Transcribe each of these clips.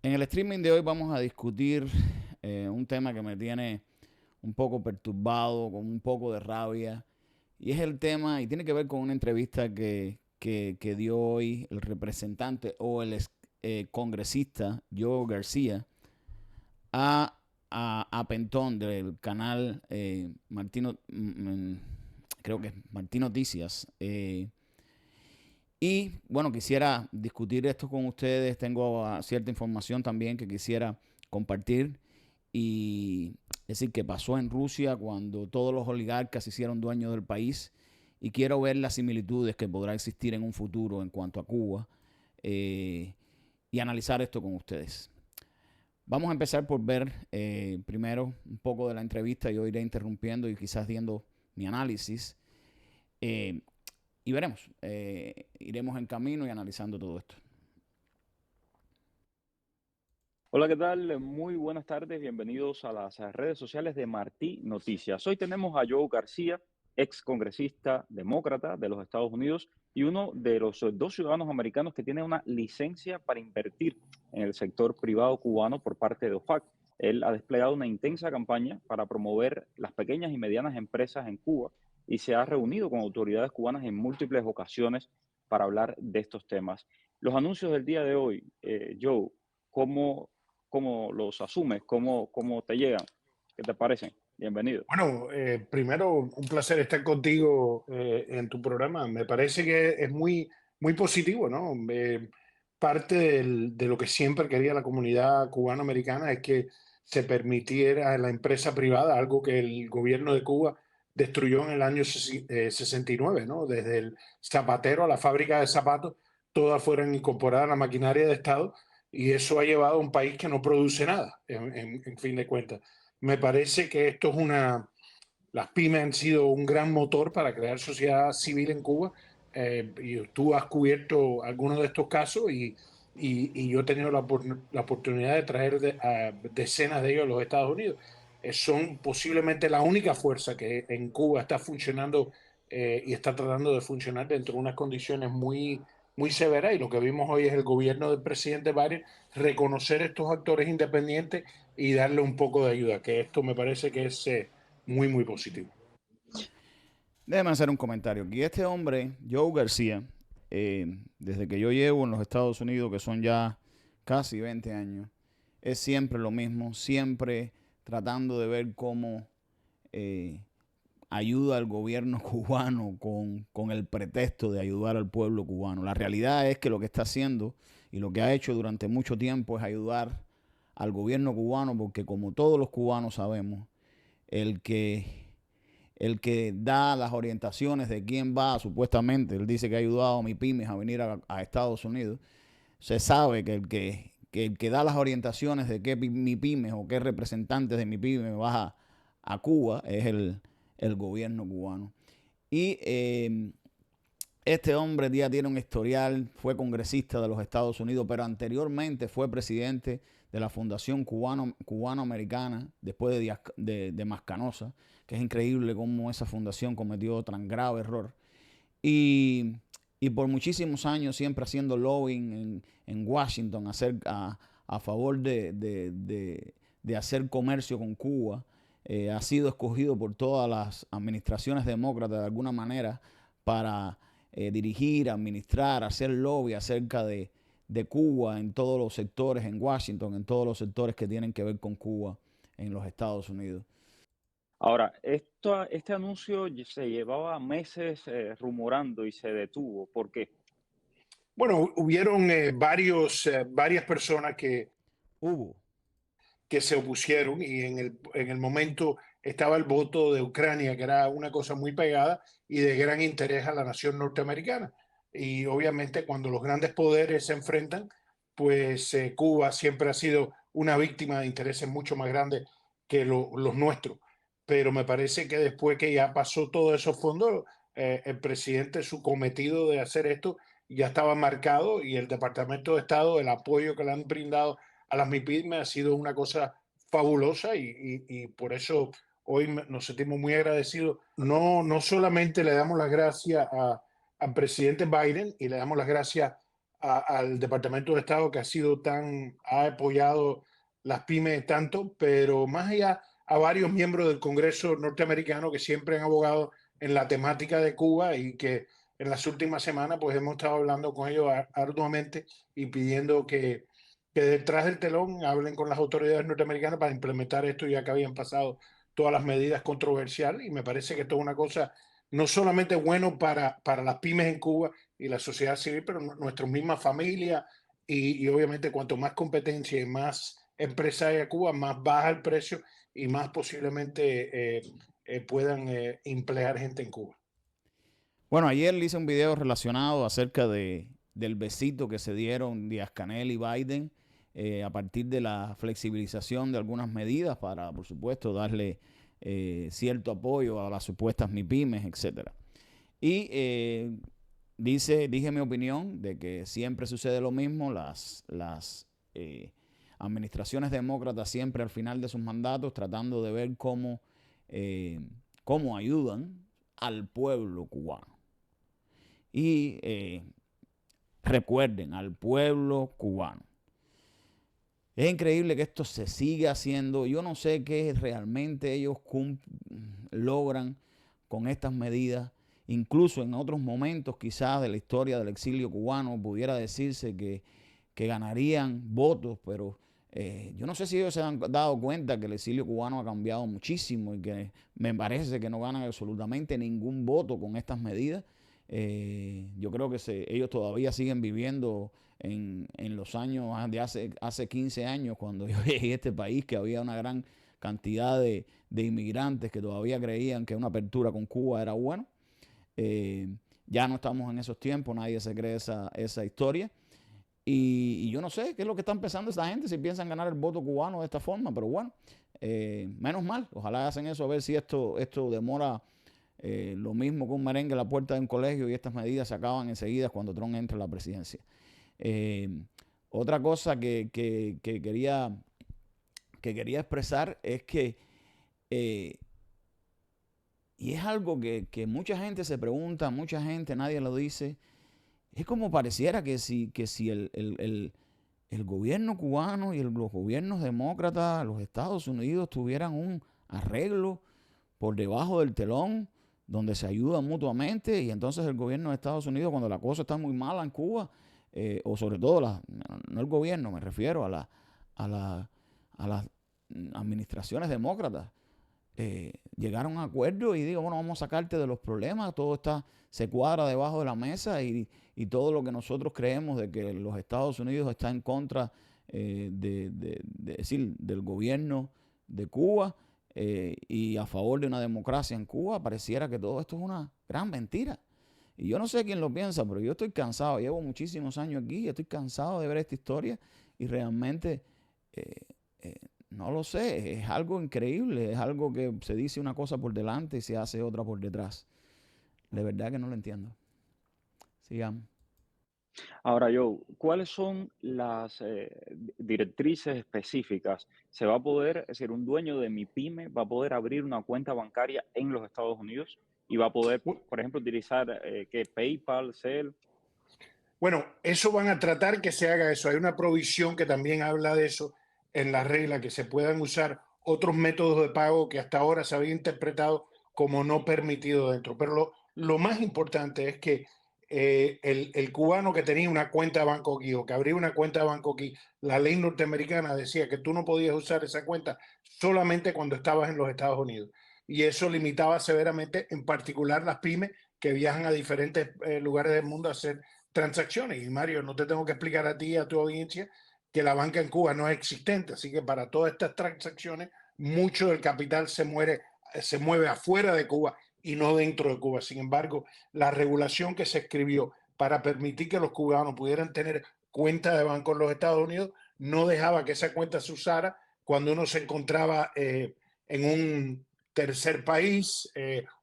En el streaming de hoy vamos a discutir un tema que me tiene un poco perturbado, con un poco de rabia, y es el tema, y tiene que ver con una entrevista que dio hoy el representante o el congresista Joe García a, a Pentón del canal creo que es Martín Noticias. Y bueno, quisiera discutir esto con ustedes. Tengo cierta información también que quisiera compartir. Y decir que pasó en Rusia cuando todos los oligarcas se hicieron dueños del país. Y quiero ver las similitudes que podrá existir en un futuro en cuanto a Cuba eh, y analizar esto con ustedes. Vamos a empezar por ver primero un poco de la entrevista. Yo iré interrumpiendo y quizás viendo mi análisis. Eh, y veremos, iremos en camino y analizando todo esto. Hola, ¿qué tal? Muy buenas tardes, bienvenidos a las redes sociales de Martí Noticias. Hoy tenemos a Joe García, ex congresista demócrata de los Estados Unidos y uno de los dos ciudadanos americanos que tiene una licencia para invertir en el sector privado cubano por parte de OFAC. Él ha desplegado una intensa campaña para promover las pequeñas y medianas empresas en Cuba y se ha reunido con autoridades cubanas en múltiples ocasiones para hablar de estos temas. Los anuncios del día de hoy, Joe, ¿cómo los asumes? ¿Cómo te llegan? ¿Qué te parecen? Bienvenido. Bueno, primero, un placer estar contigo en tu programa. Me parece que es muy positivo, ¿no? Parte de lo que siempre quería la comunidad cubano-americana es que se permitiera a la empresa privada, algo que el gobierno de Cuba destruyó en el año 69, ¿no? Desde el zapatero a la fábrica de zapatos, todas fueron incorporadas a la maquinaria de Estado y eso ha llevado a un país que no produce nada, en fin de cuentas. Me parece que esto es las pymes han sido un gran motor para crear sociedad civil en Cuba, y tú has cubierto algunos de estos casos y yo he tenido la oportunidad de traer a decenas de ellos a los Estados Unidos. Son posiblemente la única fuerza que en Cuba está funcionando y está tratando de funcionar dentro de unas condiciones muy severas, y lo que vimos hoy es el gobierno del presidente Biden reconocer estos actores independientes y darle un poco de ayuda, que esto me parece que es muy positivo. Déjeme hacer un comentario. Aquí este hombre, Joe García, desde que yo llevo en los Estados Unidos, que son ya casi 20 años, es siempre lo mismo, siempre tratando de ver cómo eh, ayuda al gobierno cubano con el pretexto de ayudar al pueblo cubano. La realidad es que lo que está haciendo y lo que ha hecho durante mucho tiempo es ayudar al gobierno cubano, porque como todos los cubanos sabemos, el que el que da las orientaciones de quién va, supuestamente, él dice que ha ayudado a mi pymes a venir a Estados Unidos, se sabe que el que da las orientaciones de qué mi pymes o qué representantes de mi pyme va a Cuba es el gobierno cubano. Y este hombre ya tiene un historial, fue congresista de los Estados Unidos, pero anteriormente fue presidente de la Fundación Cubano-Americana, después de Mascanosa, que es increíble cómo esa fundación cometió tan grave error. Y, y por muchísimos años siempre haciendo lobbying en Washington a favor de hacer comercio con Cuba. Ha sido escogido por todas las administraciones demócratas de alguna manera para dirigir, administrar, hacer lobby acerca de Cuba en todos los sectores, en Washington, en todos los sectores que tienen que ver con Cuba en los Estados Unidos. Ahora, este anuncio se llevaba meses rumorando y se detuvo. ¿Por qué? Bueno, hubieron varias personas Hubo. que se opusieron y en el momento estaba el voto de Ucrania, que era una cosa muy pegada y de gran interés a la nación norteamericana. Y obviamente cuando los grandes poderes se enfrentan, pues Cuba siempre ha sido una víctima de intereses mucho más grandes que los nuestros. Pero me parece que después que ya pasó todos esos fondos, el presidente, su cometido de hacer esto ya estaba marcado, y el Departamento de Estado, el apoyo que le han brindado a las MIPYME ha sido una cosa fabulosa, y por eso hoy nos sentimos muy agradecidos. No solamente le damos las gracias al presidente Biden y le damos las gracias al Departamento de Estado que ha apoyado las pymes tanto, pero más allá a varios miembros del Congreso norteamericano que siempre han abogado en la temática de Cuba y que en las últimas semanas pues hemos estado hablando con ellos arduamente y pidiendo que detrás del telón hablen con las autoridades norteamericanas para implementar esto, ya que habían pasado todas las medidas controversiales. Y me parece que esto es una cosa no solamente bueno para las pymes en Cuba y la sociedad civil, pero nuestras mismas familias y obviamente cuanto más competencia y más empresas hay a Cuba, más baja el precio y más posiblemente puedan emplear gente en Cuba. Bueno, ayer le hice un video relacionado acerca del besito que se dieron Díaz-Canel y Biden a partir de la flexibilización de algunas medidas para, por supuesto, darle cierto apoyo a las supuestas MIPYMES, etcétera. Y dije mi opinión de que siempre sucede lo mismo, las administraciones demócratas siempre al final de sus mandatos tratando de ver cómo ayudan al pueblo cubano. Y recuerden, al pueblo cubano. Es increíble que esto se siga haciendo. Yo no sé qué realmente ellos logran con estas medidas. Incluso en otros momentos quizás de la historia del exilio cubano pudiera decirse que ganarían votos, pero yo no sé si ellos se han dado cuenta que el exilio cubano ha cambiado muchísimo y que me parece que no ganan absolutamente ningún voto con estas medidas. Yo creo que ellos todavía siguen viviendo en los años de hace 15 años, cuando yo llegué a este país, que había una gran cantidad de inmigrantes que todavía creían que una apertura con Cuba era bueno. Ya no estamos en esos tiempos, nadie se cree esa historia. Y yo no sé qué es lo que están pensando esta gente, si piensan ganar el voto cubano de esta forma, pero bueno, menos mal, ojalá hacen eso, a ver si esto demora lo mismo que un merengue a la puerta de un colegio y estas medidas se acaban enseguida cuando Trump entre a la presidencia. Otra cosa que quería expresar es que, y es algo que mucha gente se pregunta, mucha gente, nadie lo dice, es como pareciera que si el gobierno cubano y los gobiernos demócratas, los Estados Unidos, tuvieran un arreglo por debajo del telón donde se ayudan mutuamente, y entonces el gobierno de Estados Unidos, cuando la cosa está muy mala en Cuba, o sobre todo, no el gobierno, me refiero a las administraciones demócratas, llegaron a un acuerdo y digo, bueno, vamos a sacarte de los problemas, todo se cuadra debajo de la mesa y todo lo que nosotros creemos de que los Estados Unidos está en contra del gobierno de Cuba y a favor de una democracia en Cuba, pareciera que todo esto es una gran mentira. Y yo no sé quién lo piensa, pero yo estoy cansado, llevo muchísimos años aquí y estoy cansado de ver esta historia y realmente no lo sé, es algo increíble, es algo que se dice una cosa por delante y se hace otra por detrás. De verdad que no lo entiendo. Sigamos. Ahora, Joe, ¿cuáles son las directrices específicas? ¿Se va a poder, es decir, un dueño de mi pyme va a poder abrir una cuenta bancaria en los Estados Unidos y va a poder, por ejemplo, utilizar ¿qué? PayPal, Zelle? Bueno, eso van a tratar que se haga eso. Hay una provisión que también habla de eso en la regla, que se puedan usar otros métodos de pago que hasta ahora se había interpretado como no permitido dentro. Pero lo más importante es que el cubano que tenía una cuenta de banco aquí o que abría una cuenta de banco aquí, la ley norteamericana decía que tú no podías usar esa cuenta solamente cuando estabas en los Estados Unidos. Y eso limitaba severamente, en particular las pymes que viajan a diferentes lugares del mundo a hacer transacciones. Y Mario, no te tengo que explicar a ti y a tu audiencia que la banca en Cuba no es existente. Así que para todas estas transacciones, mucho del capital se mueve afuera de Cuba y no dentro de Cuba. Sin embargo, la regulación que se escribió para permitir que los cubanos pudieran tener cuenta de banco en los Estados Unidos no dejaba que esa cuenta se usara cuando uno se encontraba en un tercer país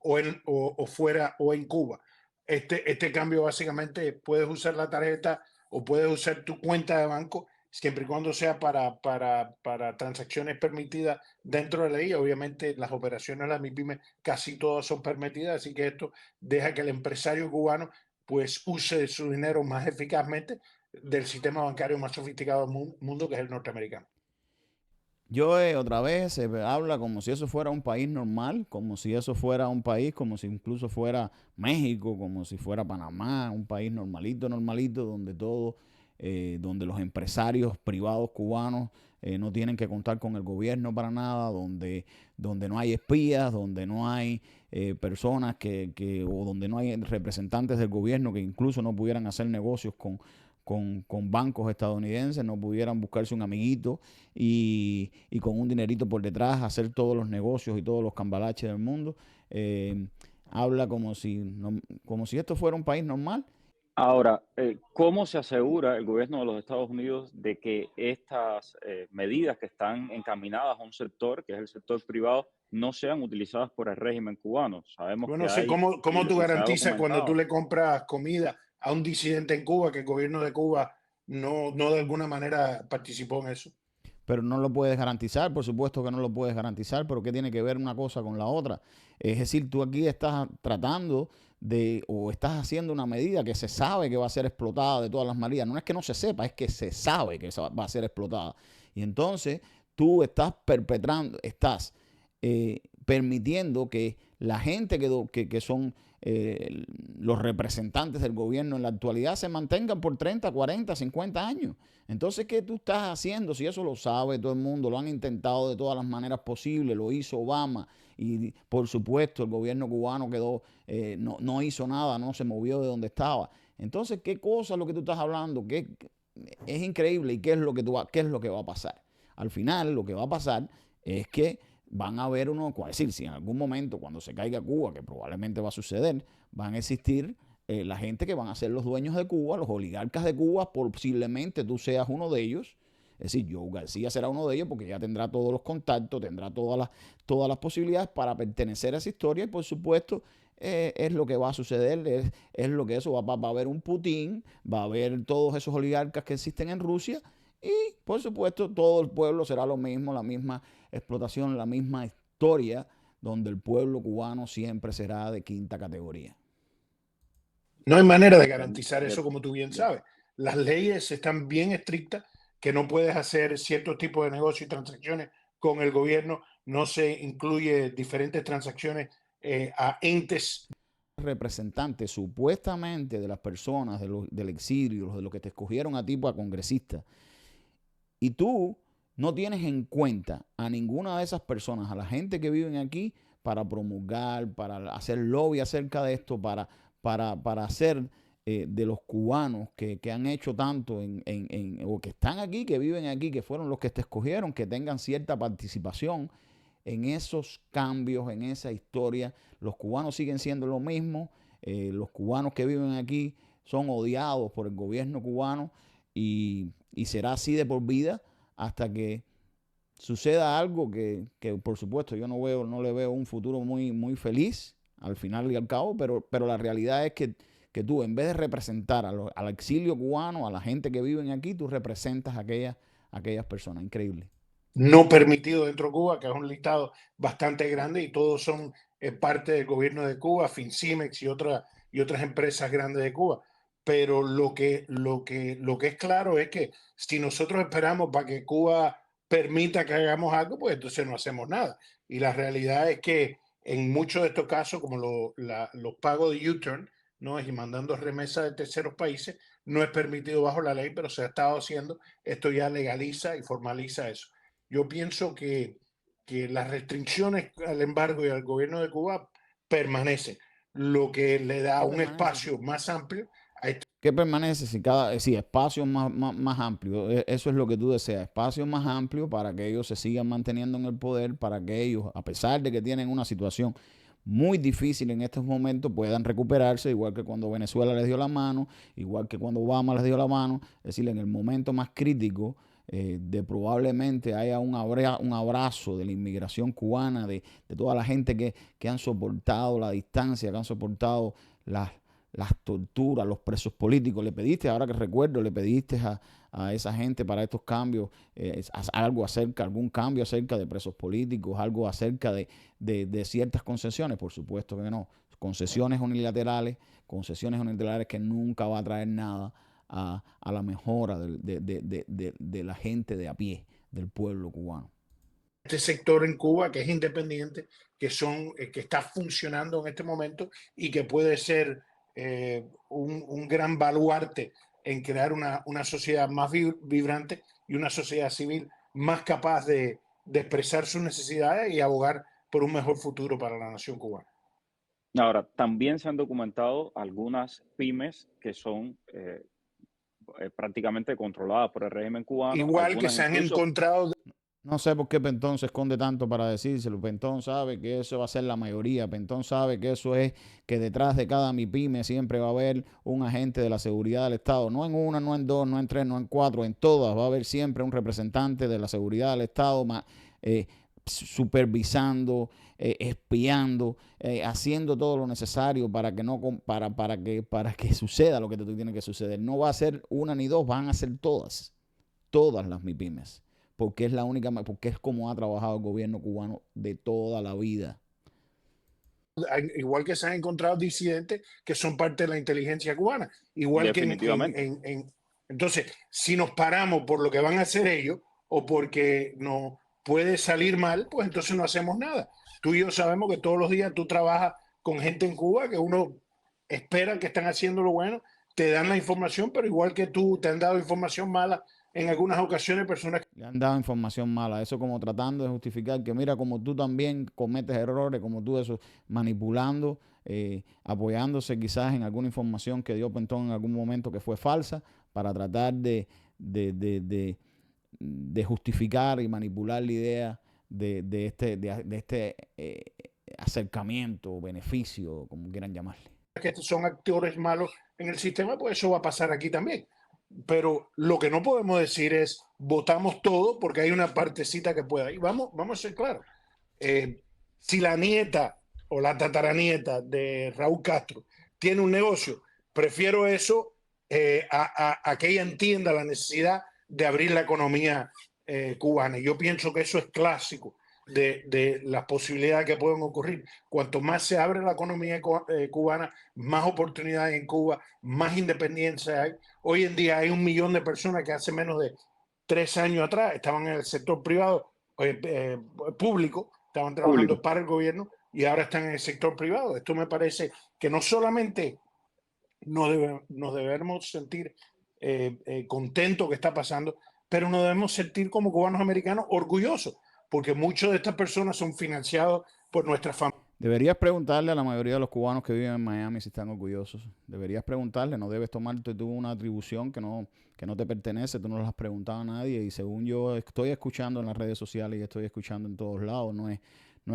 o fuera o en Cuba. Este cambio básicamente puedes usar la tarjeta o puedes usar tu cuenta de banco siempre y cuando sea para transacciones permitidas dentro de la ley. Obviamente las operaciones de las MIPYME casi todas son permitidas, así que esto deja que el empresario cubano pues use su dinero más eficazmente. del sistema bancario más sofisticado del mundo, que es el norteamericano. Otra vez se habla como si eso fuera un país normal, como si eso fuera un país, como si incluso fuera México, como si fuera Panamá, un país normalito, normalito, donde todo, donde los empresarios privados cubanos no tienen que contar con el gobierno para nada, donde no hay espías, donde no hay personas o donde no hay representantes del gobierno que incluso no pudieran hacer negocios con bancos estadounidenses, no pudieran buscarse un amiguito y con un dinerito por detrás hacer todos los negocios y todos los cambalaches del mundo. Eh, Habla como si esto fuera un país normal. Ahora, ¿cómo se asegura el gobierno de los Estados Unidos de que estas medidas que están encaminadas a un sector, que es el sector privado, no sean utilizadas por el régimen cubano? Sabemos Yo que no sé hay, cómo tú y se ha garantizas cuando tú documentado. le compras comida a un disidente en Cuba que el gobierno de Cuba no de alguna manera participó en eso. Pero no lo puedes garantizar, por supuesto que no lo puedes garantizar, pero ¿qué tiene que ver una cosa con la otra? Es decir, tú aquí estás tratando o estás haciendo una medida que se sabe que va a ser explotada de todas las maneras. No es que no se sepa, es que se sabe que va a ser explotada. Y entonces tú estás permitiendo que la gente que son los representantes del gobierno en la actualidad se mantengan por 30, 40, 50 años. Entonces, ¿qué tú estás haciendo? Si eso lo sabe todo el mundo, lo han intentado de todas las maneras posibles, lo hizo Obama y por supuesto el gobierno cubano no hizo nada, no se movió de donde estaba. Entonces, ¿qué cosa es lo que tú estás hablando? Es increíble y qué es lo que va a pasar. Al final, lo que va a pasar es que van a haber es decir, si en algún momento cuando se caiga Cuba, que probablemente va a suceder, van a existir la gente que van a ser los dueños de Cuba, los oligarcas de Cuba, posiblemente tú seas uno de ellos. Es decir, Joe García será uno de ellos porque ya tendrá todos los contactos, tendrá todas las posibilidades para pertenecer a esa historia y por supuesto es lo que va a suceder, es lo que eso va a haber un Putin, va a haber todos esos oligarcas que existen en Rusia y por supuesto todo el pueblo será lo mismo, la misma explotación, la misma historia donde el pueblo cubano siempre será de quinta categoría. No hay manera de De, garantizar de, eso, como tú bien de, sabes. Las leyes están bien estrictas, que no puedes hacer ciertos tipos de negocios y transacciones con el gobierno. No se incluye diferentes transacciones a entes. Representantes supuestamente de las personas del exilio, de los que te escogieron a ti para congresista, y tú no tienes en cuenta a ninguna de esas personas, a la gente que viven aquí, para promulgar, para hacer lobby acerca de esto, para hacer de los cubanos que han hecho tanto o que están aquí, que viven aquí, que fueron los que te escogieron, que tengan cierta participación en esos cambios, en esa historia. Los cubanos siguen siendo lo mismo, los cubanos que viven aquí son odiados por el gobierno cubano y será así de por vida hasta que suceda algo que por supuesto yo no le veo un futuro muy feliz al final y al cabo, pero la realidad es que tú en vez de representar al exilio cubano, a la gente que vive aquí, tú representas a aquellas personas. Increíble. No permitido dentro de Cuba, que es un listado bastante grande y todos son parte del gobierno de Cuba, Fincimex y otras empresas grandes de Cuba. Pero lo que es claro es que si nosotros esperamos para que Cuba permita que hagamos algo, pues entonces no hacemos nada. Y la realidad es que en muchos de estos casos, como los pagos de U-turn, ¿no? Y mandando remesas de terceros países, no es permitido bajo la ley, pero se ha estado haciendo. Esto ya legaliza y formaliza eso. Yo pienso que las restricciones al embargo y al gobierno de Cuba permanecen, lo que le da ¿Qué un permanece? espacio más amplio a este. ¿Qué permanece si espacios más amplios? Eso es lo que tú deseas, espacios más amplios para que ellos se sigan manteniendo en el poder, para que ellos, a pesar de que tienen una situación muy difícil en estos momentos, puedan recuperarse, igual que cuando Venezuela les dio la mano, igual que cuando Obama les dio la mano, es decir, en el momento más crítico de probablemente haya un abrazo de la inmigración cubana, de toda la gente que han soportado la distancia, que han soportado las torturas, los presos políticos. Le pediste, ahora que recuerdo, le pediste a esa gente para estos cambios algún cambio acerca de presos políticos, algo acerca de ciertas concesiones. Por supuesto que no. Concesiones unilaterales que nunca va a traer nada a la mejora de la gente de a pie, del pueblo cubano. Este sector en Cuba que es independiente, que está funcionando en este momento y que puede ser un gran baluarte en crear una sociedad más vibrante y una sociedad civil más capaz de expresar sus necesidades y abogar por un mejor futuro para la nación cubana. Ahora, también se han documentado algunas pymes que son prácticamente controladas por el régimen cubano, Igual que algunas se han incluso. encontrado. No sé por qué Pentón se esconde tanto para decírselo. Pentón sabe que eso va a ser la mayoría. Pentón sabe que eso es que detrás de cada MIPYME siempre va a haber un agente de la seguridad del Estado. No en una, no en dos, no en tres, no en cuatro, en todas va a haber siempre un representante de la seguridad del Estado supervisando, espiando, haciendo todo lo necesario para que no para que suceda lo que tiene que suceder. No va a ser una ni dos, van a ser todas las MIPYMES. Porque es la única, porque es como ha trabajado el gobierno cubano de toda la vida. Igual que se han encontrado disidentes que son parte de la inteligencia cubana, igual que entonces, si nos paramos por lo que van a hacer ellos o porque nos puede salir mal, pues entonces no hacemos nada. Tú y yo sabemos que todos los días tú trabajas con gente en Cuba que uno espera que están haciendo lo bueno, te dan la información, pero igual que tú te han dado información mala en algunas ocasiones, personas le han dado información mala, eso como tratando de justificar que mira como tú también cometes errores, como tú eso, manipulando, apoyándose quizás en alguna información que dio Pentón en algún momento que fue falsa, para tratar de justificar y manipular la idea de este acercamiento o beneficio, como quieran llamarle. Que son actores malos en el sistema, pues eso va a pasar aquí también. Pero lo que no podemos decir es votamos todo porque hay una partecita que pueda. Y vamos a ser claros. Si la nieta o la tataranieta de Raúl Castro tiene un negocio, prefiero eso a que ella entienda la necesidad de abrir la economía cubana. Y yo pienso que eso es clásico de las posibilidades que pueden ocurrir. Cuanto más se abre la economía cubana, más oportunidades en Cuba, más independencia hay. Hoy en día hay 1 millón de personas que hace menos de 3 años atrás estaban en el sector privado, público, estaban trabajando para el gobierno y ahora están en el sector privado. Esto me parece que no solamente nos debemos sentir contentos que está pasando, pero nos debemos sentir como cubanos americanos orgullosos, porque muchos de estas personas son financiados por nuestras familias. Deberías preguntarle a la mayoría de los cubanos que viven en Miami si están orgullosos. Deberías preguntarle, no debes tomarte tú una atribución que no te pertenece, tú no las has preguntado a nadie y según yo estoy escuchando en las redes sociales y estoy escuchando en todos lados, no es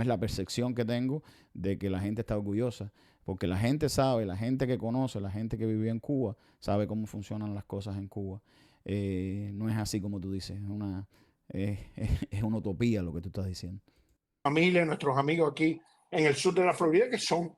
la percepción que tengo de que la gente está orgullosa, porque la gente sabe, la gente que conoce, la gente que vive en Cuba, sabe cómo funcionan las cosas en Cuba. No es así como tú dices, es una utopía lo que tú estás diciendo. Familia, nuestros amigos aquí en el sur de la Florida, que son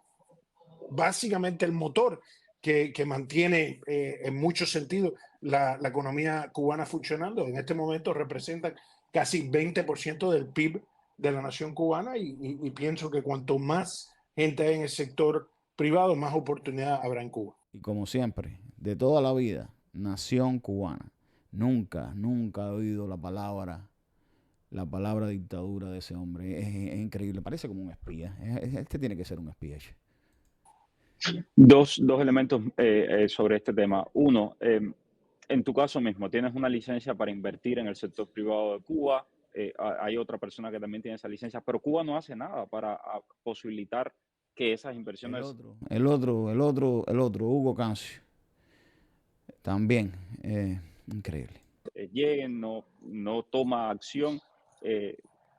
básicamente el motor que mantiene en muchos sentidos la economía cubana funcionando. En este momento representan casi 20% del PIB de la nación cubana y pienso que cuanto más gente hay en el sector privado, más oportunidad habrá en Cuba. Y como siempre, de toda la vida, nación cubana. Nunca he oído la palabra dictadura de ese hombre. Es increíble, parece como un espía. Este tiene que ser un espía. Dos elementos sobre este tema. Uno, en tu caso mismo, tienes una licencia para invertir en el sector privado de Cuba. Hay otra persona que también tiene esa licencia, pero Cuba no hace nada para posibilitar que esas inversiones. El otro, Hugo Cancio. También, increíble. Lleguen, no toma acción.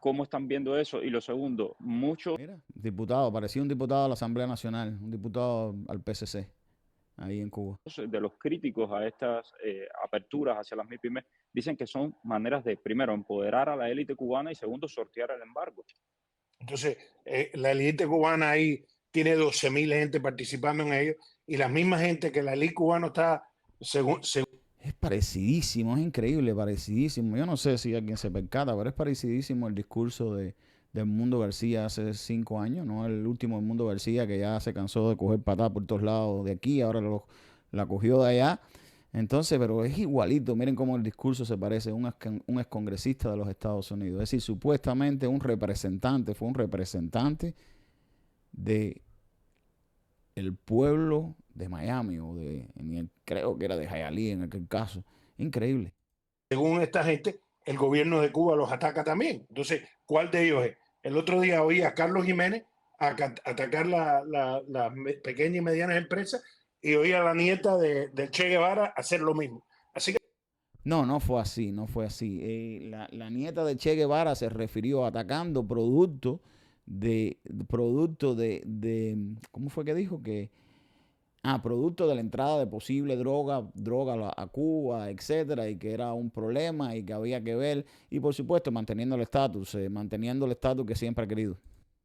¿Cómo están viendo eso? Y lo segundo, muchos. Mira, diputado, parecía un diputado a la Asamblea Nacional, un diputado al PCC, ahí en Cuba. De los críticos a estas aperturas hacia las MIPYME dicen que son maneras de, primero, empoderar a la élite cubana y segundo, sortear el embargo. Entonces, la élite cubana ahí tiene 12.000 gente participando en ello y la misma gente que la élite cubana está, según es parecidísimo, es increíble, parecidísimo. Yo no sé si alguien se percata, pero es parecidísimo el discurso de Edmundo García hace 5 años, ¿no? El último Edmundo García que ya se cansó de coger patada por todos lados de aquí, ahora la cogió de allá. Entonces, pero es igualito. Miren cómo el discurso se parece a un excongresista de los Estados Unidos. Es decir, supuestamente fue un representante de el pueblo de Miami, creo que era de Hialeah en aquel caso. Increíble. Según esta gente, el gobierno de Cuba los ataca también. Entonces, ¿cuál de ellos es? El otro día oí a Carlos Jiménez atacar las pequeñas y medianas empresas y oí a la nieta del Che Guevara hacer lo mismo. Así que no fue así, no fue así. La nieta de Che Guevara se refirió atacando producto de, ¿cómo fue que dijo? Producto de la entrada de posible droga a Cuba, etcétera, y que era un problema y que había que ver, y por supuesto manteniendo el estatus que siempre ha querido.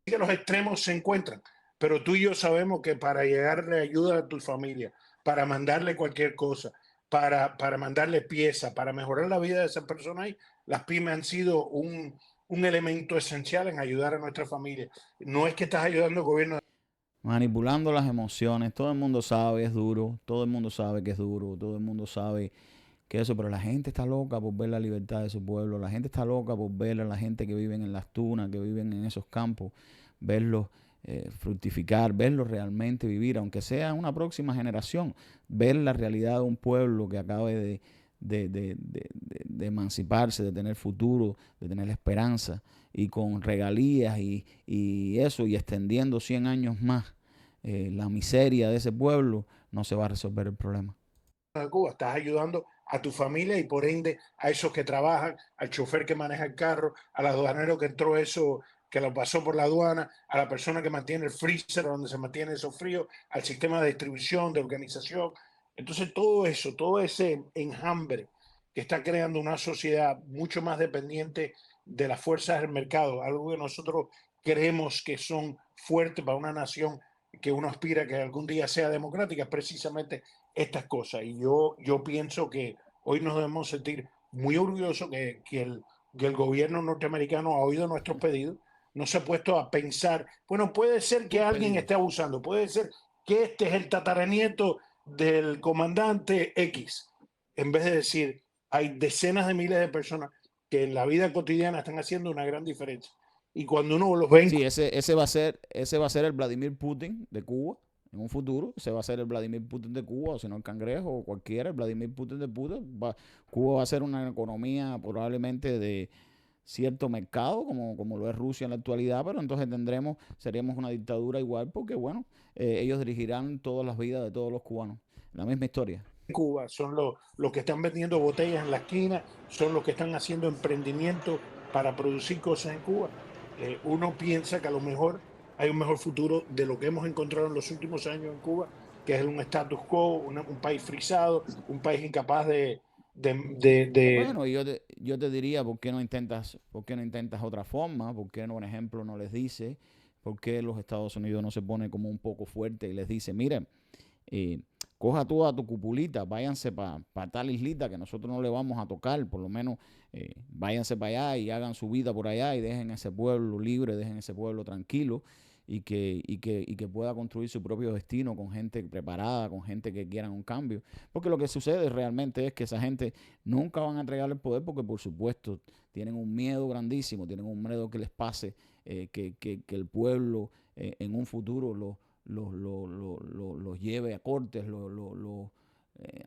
que los extremos se encuentran, pero tú y yo sabemos que para llegarle ayuda a tu familia, para mandarle cualquier cosa, para mandarle piezas, para mejorar la vida de esas personas ahí, las pymes han sido un elemento esencial en ayudar a nuestra familia. No es que estás ayudando al gobierno. Manipulando las emociones, todo el mundo sabe, es duro, todo el mundo sabe que es duro, todo el mundo sabe que eso, pero la gente está loca por ver la libertad de su pueblo, la gente está loca por ver a la gente que viven en las tunas, que viven en esos campos, verlos fructificar, verlos realmente vivir, aunque sea una próxima generación, ver la realidad de un pueblo que acabe de emanciparse, de tener futuro, de tener esperanza, y con regalías y eso, y extendiendo 100 años más la miseria de ese pueblo, no se va a resolver el problema. De Cuba, estás ayudando a tu familia y por ende a esos que trabajan, al chofer que maneja el carro, al aduanero que entró eso, que lo pasó por la aduana, a la persona que mantiene el freezer donde se mantiene eso frío, al sistema de distribución, de organización. Entonces todo eso, todo ese enjambre que está creando una sociedad mucho más dependiente de las fuerzas del mercado, algo que nosotros creemos que son fuertes para una nación que uno aspira que algún día sea democrática, es precisamente estas cosas. Y yo pienso que hoy nos debemos sentir muy orgullosos que el gobierno norteamericano ha oído nuestros pedidos, no se ha puesto a pensar, bueno, puede ser que alguien esté abusando, puede ser que este es el tataranieto del comandante X, en vez de decir, hay decenas de miles de personas que en la vida cotidiana están haciendo una gran diferencia. Y cuando uno los ve... Sí, ese va a ser el Vladimir Putin de Cuba. En un futuro, ese va a ser el Vladimir Putin de Cuba, o si no el Cangrejo, o cualquiera, el Vladimir Putin de Cuba. Cuba va a ser una economía probablemente de cierto mercado, como lo es Rusia en la actualidad, pero entonces seríamos una dictadura igual, porque bueno, ellos dirigirán todas las vidas de todos los cubanos. La misma historia. Cuba son los que están vendiendo botellas en la esquina, son los que están haciendo emprendimiento para producir cosas en Cuba. Uno piensa que a lo mejor hay un mejor futuro de lo que hemos encontrado en los últimos años en Cuba, que es un status quo, un país frisado, un país incapaz de... Bueno, yo te diría, ¿por qué no intentas otra forma? ¿Por qué no, por ejemplo, no les dice? ¿Por qué los Estados Unidos no se pone como un poco fuerte y les dice, miren, coja toda tu cupulita, váyanse para tal islita que nosotros no le vamos a tocar, por lo menos váyanse para allá y hagan su vida por allá y dejen ese pueblo libre, dejen ese pueblo tranquilo y que pueda construir su propio destino con gente preparada, con gente que quiera un cambio. Porque lo que sucede realmente es que esa gente nunca van a entregar el poder porque, por supuesto, tienen un miedo grandísimo, tienen un miedo que les pase, que el pueblo en un futuro los lleve a cortes,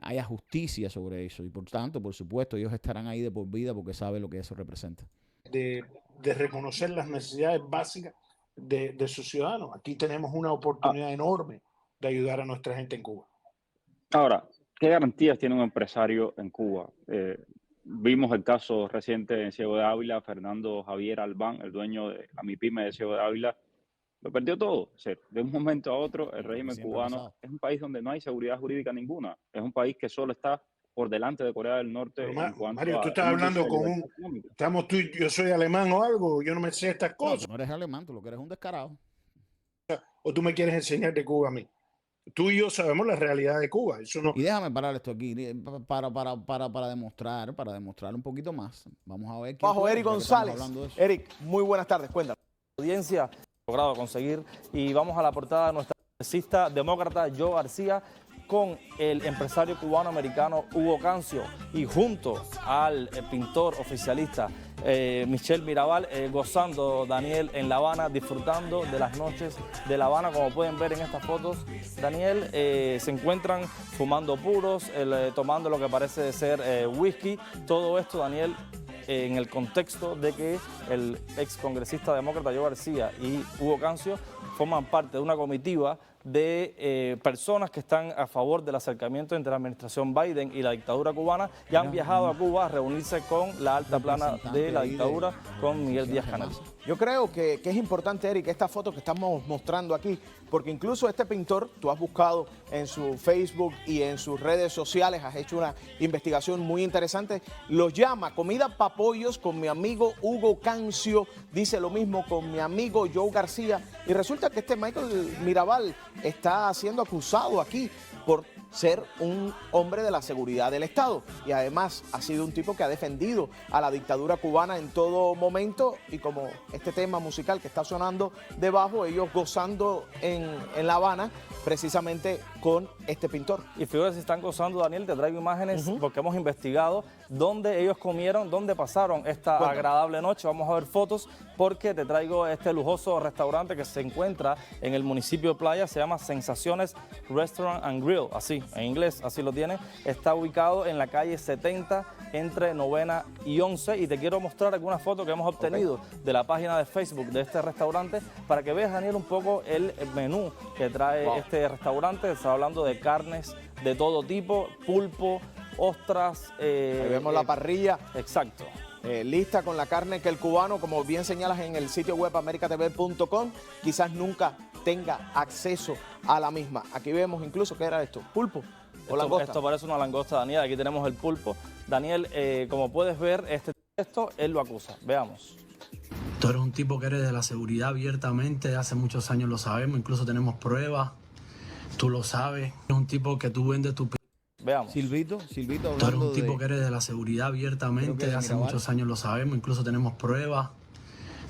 haya justicia sobre eso. Y por tanto, por supuesto, ellos estarán ahí de por vida porque saben lo que eso representa. De reconocer las necesidades básicas de sus ciudadanos. Aquí tenemos una oportunidad enorme de ayudar a nuestra gente en Cuba. Ahora, ¿qué garantías tiene un empresario en Cuba? Vimos el caso reciente en Ciego de Ávila, Fernando Javier Albán, el dueño de la MIPYME de Ciego de Ávila, lo perdió todo. O sea, de un momento a otro, el régimen cubano es un país donde no hay seguridad jurídica ninguna. Es un país que solo está por delante de Corea del Norte. Pero, en cuanto Mario, a tú estás hablando con estamos tú y yo soy alemán o algo, yo no me sé estas cosas. No, tú no eres alemán, tú lo que eres un descarado. O tú me quieres enseñar de Cuba a mí. Tú y yo sabemos la realidad de Cuba. Eso no... Y déjame parar esto aquí para demostrar un poquito más. Vamos a ver. Bajo Eric González. Eric, muy buenas tardes. Cuéntanos. La audiencia ha logrado conseguir y vamos a la portada de nuestra congresista demócrata Jo García con el empresario cubano-americano Hugo Cancio y junto al pintor oficialista Michel Mirabal, gozando, Daniel, en La Habana, disfrutando de las noches de La Habana. Como pueden ver en estas fotos, Daniel, se encuentran fumando puros, tomando lo que parece ser whisky. Todo esto, Daniel, en el contexto de que el ex congresista demócrata Joe García y Hugo Cancio forman parte de una comitiva de personas que están a favor del acercamiento entre la administración Biden y la dictadura cubana y han viajado a Cuba a reunirse con la alta plana de la dictadura, con Miguel Díaz-Canel. Yo creo que es importante, Eric, esta foto que estamos mostrando aquí, porque incluso este pintor, tú has buscado en su Facebook y en sus redes sociales, has hecho una investigación muy interesante, los llama Comida pa' Pollos con mi amigo Hugo Cancio, dice lo mismo con mi amigo Joe García, y resulta que este Michael Mirabal está siendo acusado aquí por ser un hombre de la seguridad del Estado y además ha sido un tipo que ha defendido a la dictadura cubana en todo momento, y como este tema musical que está sonando debajo, ellos gozando en La Habana precisamente con este pintor. Y fíjate, si están gozando, Daniel, te traigo imágenes porque hemos investigado dónde ellos comieron, dónde pasaron esta agradable noche. Vamos a ver fotos porque te traigo este lujoso restaurante que se encuentra en el municipio de Playa, se llama Sensaciones Restaurant and Grill, así, en inglés, así lo tiene. Está ubicado en la calle 70 entre 9ª y 11, y te quiero mostrar algunas fotos que hemos obtenido de la página de Facebook de este restaurante para que veas, Daniel, un poco el menú que trae este restaurante. Está hablando de carnes de todo tipo, pulpo, ostras. Ahí vemos la parrilla. Exacto. Lista con la carne que el cubano, como bien señalas en el sitio web americatv.com, quizás nunca tenga acceso a la misma. Aquí vemos incluso, ¿qué era esto? ¿Pulpo o langosta? Esto parece una langosta, Daniel. Aquí tenemos el pulpo. Daniel, como puedes ver, este texto, él lo acusa. Veamos. Tú eres un tipo que eres de la seguridad abiertamente, hace muchos años lo sabemos, incluso tenemos pruebas, tú lo sabes. Eres un tipo que tú vendes tu... Veamos. Silvito hablando. Tú eres un tipo que eres de la seguridad abiertamente, hace muchos años lo sabemos, incluso tenemos pruebas,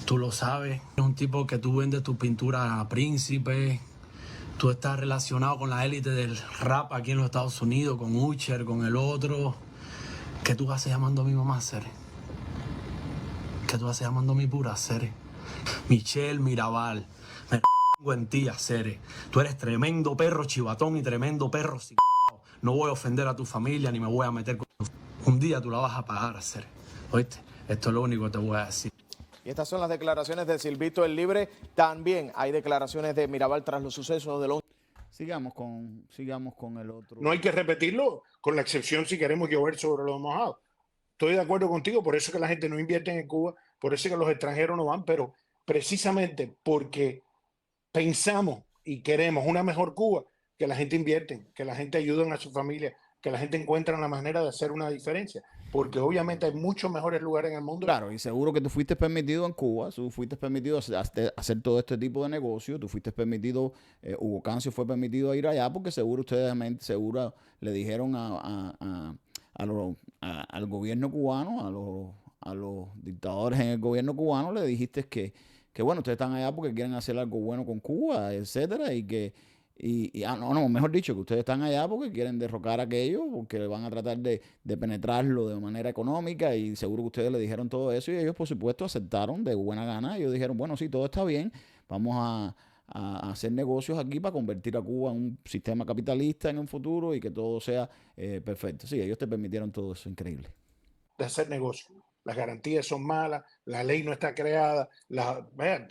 tú lo sabes. Eres un tipo que tú vendes tu pintura a Príncipe, tú estás relacionado con la élite del rap aquí en los Estados Unidos, con Usher, con el otro. ¿Qué tú haces llamando a mi mamá, Cere? ¿Qué tú haces llamando a mi pura, Cere? Michel Mirabal, me en ti, Cere. Tú eres tremendo perro chivatón y tremendo perro c***. No voy a ofender a tu familia ni me voy a meter con tu... Un día tú la vas a pagar, Cere. ¿Oíste? Esto es lo único que te voy a decir. Y estas son las declaraciones de Silvito el Libre. También hay declaraciones de Mirabal tras los sucesos del 11. Sigamos con el otro. No hay que repetirlo, con la excepción si queremos llover sobre los mojados. Estoy de acuerdo contigo, por eso que la gente no invierte en Cuba, por eso que los extranjeros no van, pero precisamente porque pensamos y queremos una mejor Cuba, que la gente invierte, que la gente ayude a su familia, que la gente encuentre la manera de hacer una diferencia, porque obviamente hay muchos mejores lugares en el mundo. Claro, y seguro que tú fuiste permitido en Cuba, tú fuiste permitido hacer todo este tipo de negocio, tú fuiste permitido, Hugo Cancio fue permitido a ir allá porque seguro le dijeron al gobierno cubano, a los dictadores en el gobierno cubano, le dijiste que bueno, ustedes están allá porque quieren hacer algo bueno con Cuba, etcétera, y que mejor dicho, que ustedes están allá porque quieren derrocar aquello, porque van a tratar de penetrarlo de manera económica, y seguro que ustedes le dijeron todo eso y ellos por supuesto aceptaron de buena gana. Ellos dijeron, bueno, sí, todo está bien, vamos a hacer negocios aquí para convertir a Cuba en un sistema capitalista en un futuro y que todo sea perfecto. Sí, ellos te permitieron todo eso, increíble. De hacer negocios. Las garantías son malas, la ley no está creada.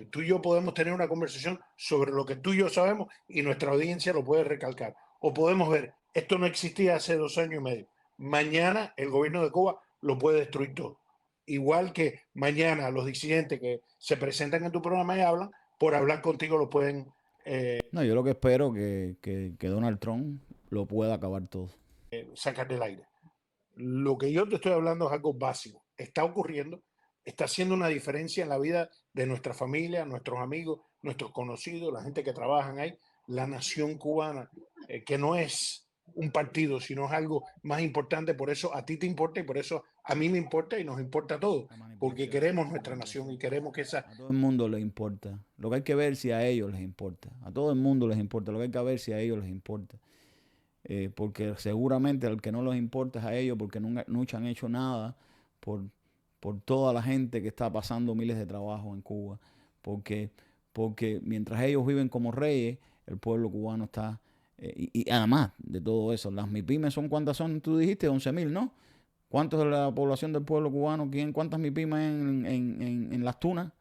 Tú y yo podemos tener una conversación sobre lo que tú y yo sabemos y nuestra audiencia lo puede recalcar. O podemos ver, esto no existía hace 2 años y medio. Mañana el gobierno de Cuba lo puede destruir todo. Igual que mañana los disidentes que se presentan en tu programa y hablan, por hablar contigo lo pueden... No, yo lo que espero que Donald Trump lo pueda acabar todo. Sacar del aire. Lo que yo te estoy hablando es algo básico. Está ocurriendo, está haciendo una diferencia en la vida de nuestra familia, nuestros amigos, nuestros conocidos, la gente que trabajan ahí, la nación cubana, que no es un partido, sino es algo más importante. Por eso a ti te importa y por eso a mí me importa y nos importa a todos, porque queremos nuestra nación y queremos que esa... A todo el mundo les importa. Lo que hay que ver si a ellos les importa. A todo el mundo les importa. Lo que hay que ver si a ellos les importa. porque seguramente al que no les importa es a ellos, porque nunca han hecho nada por, por toda la gente que está pasando miles de trabajos en Cuba, porque mientras ellos viven como reyes, el pueblo cubano está, y además de todo eso, las MIPYMES son, ¿cuántas son? Tú dijiste 11,000, ¿no? ¿Cuántos de la población del pueblo cubano? ¿Cuántas MIPYMES en Las Tunas?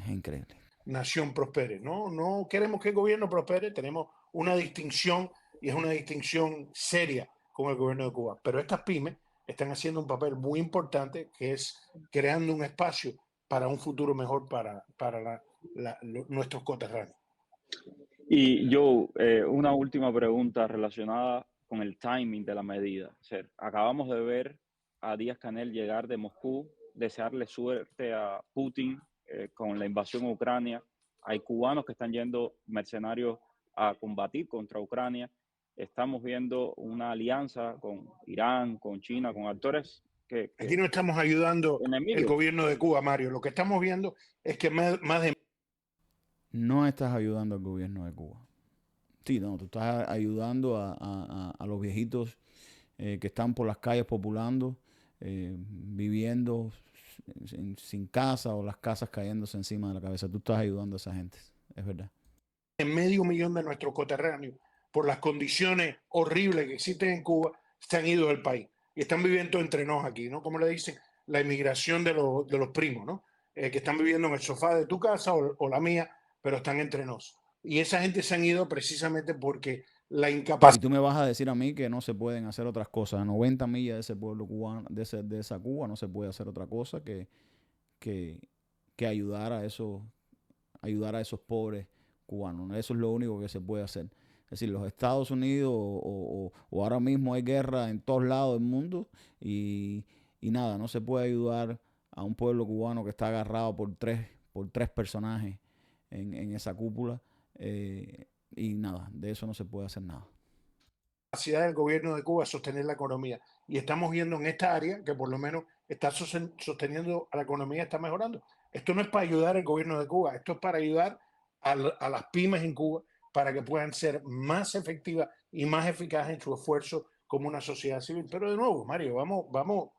Es increíble. Nación prospere. No queremos que el gobierno prospere, tenemos una distinción y es una distinción seria con el gobierno de Cuba. Pero estas pymes están haciendo un papel muy importante, que es creando un espacio para un futuro mejor para nuestros coterráneos. Y Joe, una última pregunta relacionada con el timing de la medida. O sea, acabamos de ver a Díaz-Canel llegar de Moscú, desearle suerte a Putin con la invasión a Ucrania. Hay cubanos que están yendo mercenarios a combatir contra Ucrania. Estamos viendo una alianza con Irán, con China, con actores que aquí no estamos ayudando enemigos. El gobierno de Cuba, Mario. Lo que estamos viendo es que más de... No estás ayudando al gobierno de Cuba. Sí, no, tú estás ayudando a los viejitos que están por las calles populando, viviendo sin casa, o las casas cayéndose encima de la cabeza. Tú estás ayudando a esa gente, es verdad. Medio millón de nuestros coterráneos, por las condiciones horribles que existen en Cuba, se han ido del país y están viviendo entre nos aquí, ¿no? Como le dicen, la inmigración de los primos, ¿no? Que están viviendo en el sofá de tu casa o la mía, pero están entre nos. Y esa gente se han ido precisamente porque la incapacidad... Y tú me vas a decir a mí que no se pueden hacer otras cosas. A 90 millas de ese pueblo cubano, de esa Cuba, no se puede hacer otra cosa que ayudar a esos pobres cubanos. Eso es lo único que se puede hacer. Es decir, los Estados Unidos o ahora mismo hay guerra en todos lados del mundo y nada, no se puede ayudar a un pueblo cubano que está agarrado por tres personajes en esa cúpula, y nada, de eso no se puede hacer nada. Capacidad del gobierno de Cuba sostener la economía, y estamos viendo en esta área que por lo menos está sosteniendo a la economía, está mejorando. Esto no es para ayudar al gobierno de Cuba, esto es para ayudar a las pymes en Cuba para que puedan ser más efectivas y más eficaces en su esfuerzo como una sociedad civil. Pero de nuevo, Mario, vamos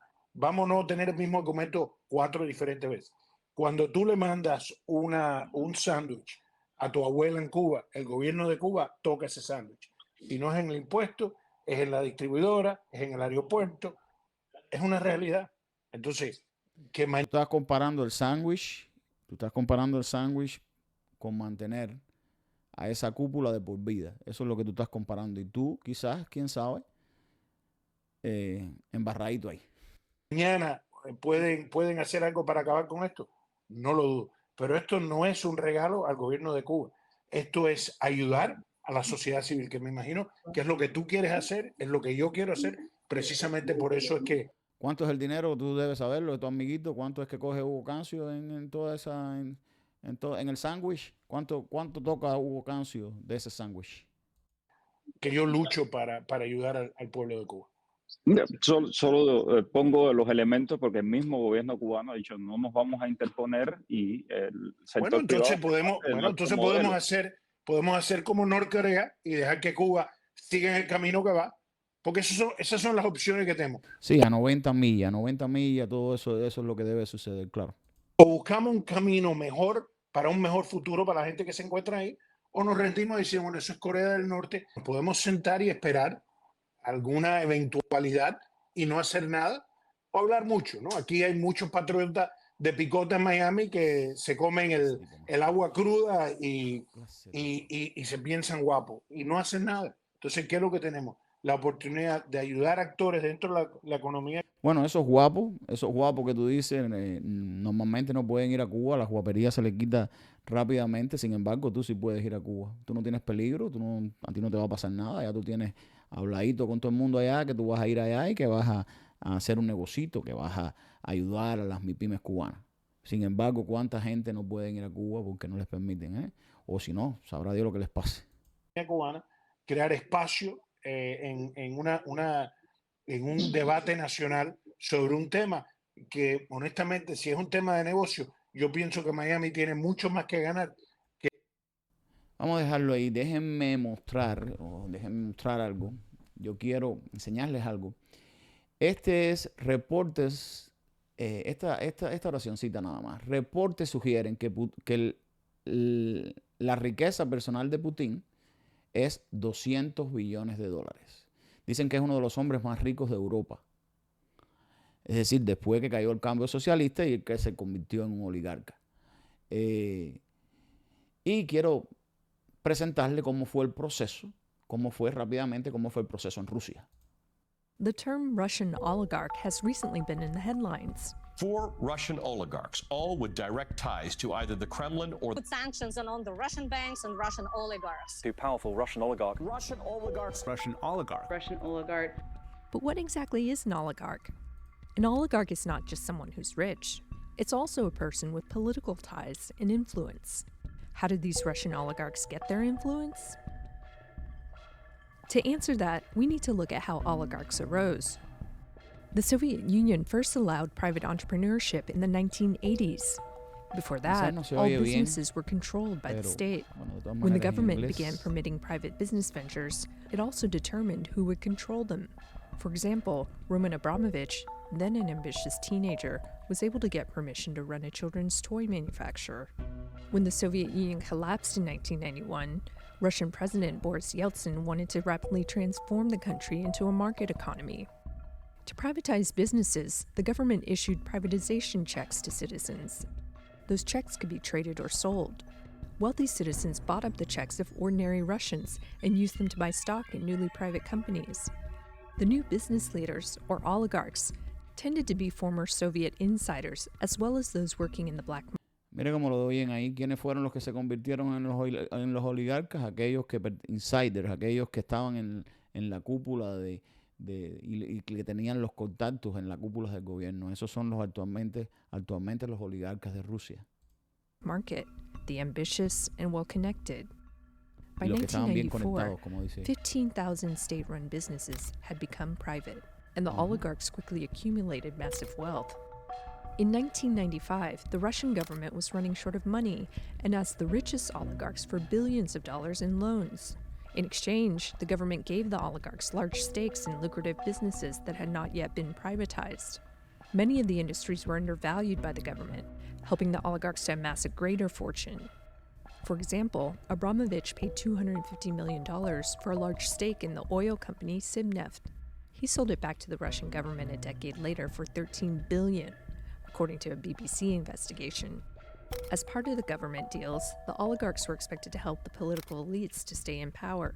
a no tener el mismo argumento 4 diferentes veces. Cuando tú le mandas un sándwich a tu abuela en Cuba, el gobierno de Cuba toca ese sándwich. Y no es en el impuesto, es en la distribuidora, es en el aeropuerto, es una realidad. Entonces, Tú estás comparando el sándwich con mantener a esa cúpula de por vida. Eso es lo que tú estás comparando. Y tú, quizás, quién sabe, embarradito ahí. Mañana pueden hacer algo para acabar con esto, no lo dudo. Pero esto no es un regalo al gobierno de Cuba. Esto es ayudar a la sociedad civil, que me imagino que es lo que tú quieres hacer, es lo que yo quiero hacer. Precisamente por eso es que... ¿Cuánto es el dinero? Tú debes saberlo de tu amiguito. ¿Cuánto es que coge Hugo Cancio en toda esa... en el sándwich? ¿Cuánto toca Hugo Cancio de ese sándwich? Que yo lucho para ayudar al pueblo de Cuba. Solo pongo los elementos porque el mismo gobierno cubano ha dicho no nos vamos a interponer y el sector entonces privado podemos hacer como Norcorea y dejar que Cuba siga en el camino que va, porque esas son las opciones que tenemos. Sí, a 90 millas, todo eso es lo que debe suceder, claro. O buscamos un camino mejor para un mejor futuro para la gente que se encuentra ahí, o nos rendimos y decimos, bueno, eso es Corea del Norte, nos podemos sentar y esperar alguna eventualidad y no hacer nada, o hablar mucho, ¿no? Aquí hay muchos patriotas de picota en Miami que se comen el agua cruda y se piensan guapos y no hacen nada. Entonces, ¿qué es lo que tenemos? La oportunidad de ayudar a actores dentro de la economía. Bueno, esos guapos que tú dices, normalmente no pueden ir a Cuba, la guapería se les quita rápidamente. Sin embargo, tú sí puedes ir a Cuba. Tú no tienes peligro, a ti no te va a pasar nada, ya tú tienes habladito con todo el mundo allá, que tú vas a ir allá y que vas a hacer un negocito, que vas a ayudar a las MIPYMES cubanas. Sin embargo, ¿cuánta gente no pueden ir a Cuba porque no les permiten? O si no, sabrá Dios lo que les pase. Cubana, crear espacio en un debate nacional sobre un tema que, honestamente, si es un tema de negocio, yo pienso que Miami tiene mucho más que ganar. Vamos a dejarlo ahí. Déjenme mostrar algo. Yo quiero enseñarles algo. Este es reportes, esta oracioncita nada más. Reportes sugieren que la riqueza personal de Putin es 200 billones de dólares. Dicen que es uno de los hombres más ricos de Europa. Es decir, después que cayó el cambio socialista y que se convirtió en un oligarca. Y quiero presentarle cómo fue el proceso, cómo fue el proceso en Rusia. The term Russian oligarch has recently been in the headlines. 4 Russian oligarchs, all with direct ties to either the Kremlin or put sanctions on the Russian banks and Russian oligarchs. 2 powerful Russian oligarchs. Russian oligarchs. Russian oligarch. Russian oligarch. But what exactly is an oligarch? An oligarch is not just someone who's rich. It's also a person with political ties and influence. How did these Russian oligarchs get their influence? To answer that, we need to look at how oligarchs arose. The Soviet Union first allowed private entrepreneurship in the 1980s. Before that, all businesses were controlled by the state. When the government began permitting private business ventures, it also determined who would control them. For example, Roman Abramovich, then an ambitious teenager, was able to get permission to run a children's toy manufacturer. When the Soviet Union collapsed in 1991, Russian President Boris Yeltsin wanted to rapidly transform the country into a market economy. To privatize businesses, the government issued privatization checks to citizens. Those checks could be traded or sold. Wealthy citizens bought up the checks of ordinary Russians and used them to buy stock in newly private companies. The new business leaders, or oligarchs, tended to be former Soviet insiders, as well as those working in the black market. Mire cómo lo oyen ahí. ¿Quiénes fueron los que se convirtieron en los oligarcas? Aquellos insiders, aquellos que estaban en la cúpula y que tenían los contactos en la cúpula del gobierno. Esos son actualmente los oligarcas de Rusia. Market, the ambitious and well-connected. By Los que estaban bien 1994, conectados, como dice. 15,000 state-run businesses had become private, and the oligarchs quickly accumulated massive wealth. In 1995, the Russian government was running short of money and asked the richest oligarchs for billions of dollars in loans. In exchange, the government gave the oligarchs large stakes in lucrative businesses that had not yet been privatized. Many of the industries were undervalued by the government, helping the oligarchs to amass a greater fortune. For example, Abramovich paid $250 million for a large stake in the oil company Sibneft. He sold it back to the Russian government a decade later for $13 billion, according to a BBC investigation. As part of the government deals, the oligarchs were expected to help the political elites to stay in power.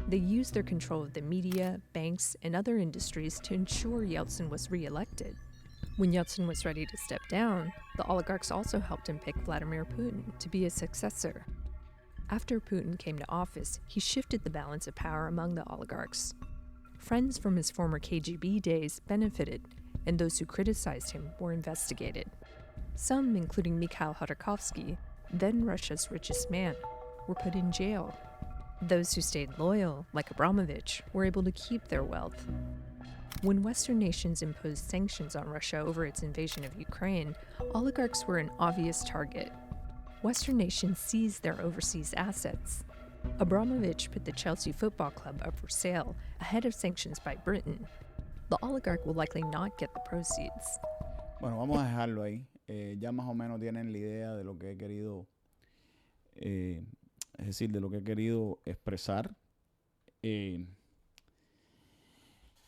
They used their control of the media, banks, and other industries to ensure Yeltsin was re-elected. When Yeltsin was ready to step down, the oligarchs also helped him pick Vladimir Putin to be his successor. After Putin came to office, he shifted the balance of power among the oligarchs. Friends from his former KGB days benefited, and those who criticized him were investigated. Some, including Mikhail Khodorkovsky, then Russia's richest man, were put in jail. Those who stayed loyal, like Abramovich, were able to keep their wealth. When Western nations imposed sanctions on Russia over its invasion of Ukraine, oligarchs were an obvious target. Western nations seized their overseas assets. Abramovich put the Chelsea Football Club up for sale ahead of sanctions by Britain. The oligarch will likely not get the proceeds. Bueno, vamos a dejarlo ahí. Ya más o menos tienen la idea de lo que he querido, es decir, de lo que he querido expresar.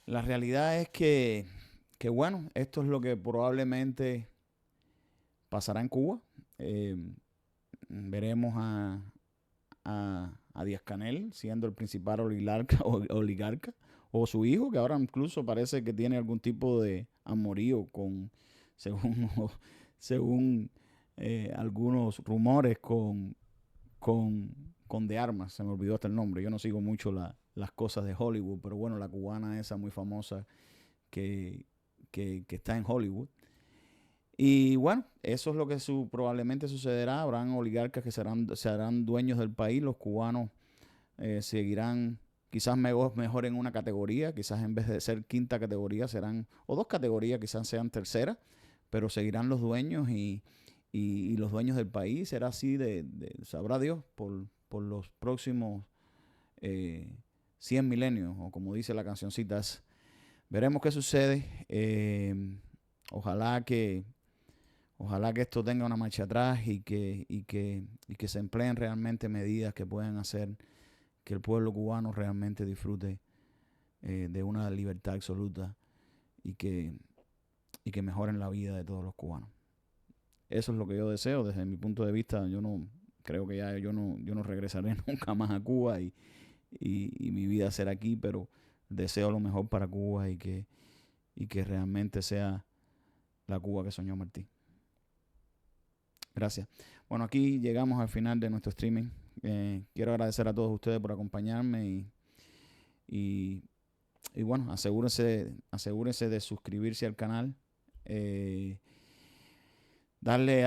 La realidad es que bueno, esto es lo que probablemente pasará en Cuba. Veremos a Díaz-Canel siendo el principal oligarca, o su hijo, que ahora incluso parece que tiene algún tipo de amorío según algunos rumores con de Armas. Se me olvidó hasta el nombre. Yo no sigo mucho las cosas de Hollywood, pero bueno, la cubana esa muy famosa que está en Hollywood. Y bueno, eso es lo que probablemente sucederá. Habrán oligarcas que serán dueños del país. Los cubanos seguirán quizás mejor en una categoría. Quizás en vez de ser quinta categoría serán, o dos categorías, quizás sean tercera, pero seguirán los dueños y los dueños del país. Será así sabrá Dios los próximos 100 milenios, o como dice la cancioncita. Veremos qué sucede. Ojalá que esto tenga una marcha atrás y que se empleen realmente medidas que puedan hacer que el pueblo cubano realmente disfrute de una libertad absoluta y que mejoren la vida de todos los cubanos. Eso es lo que yo deseo. Desde mi punto de vista, yo no creo que ya yo no regresaré nunca más a Cuba y mi vida será aquí, pero deseo lo mejor para Cuba y que realmente sea la Cuba que soñó Martí. Gracias. Bueno, aquí llegamos al final de nuestro streaming. Quiero agradecer a todos ustedes por acompañarme y bueno, asegúrense de suscribirse al canal, darle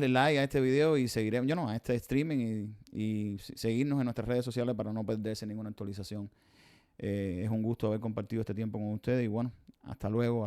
like a este video y seguiremos, a este streaming y seguirnos en nuestras redes sociales para no perderse ninguna actualización. Es un gusto haber compartido este tiempo con ustedes y bueno, hasta luego.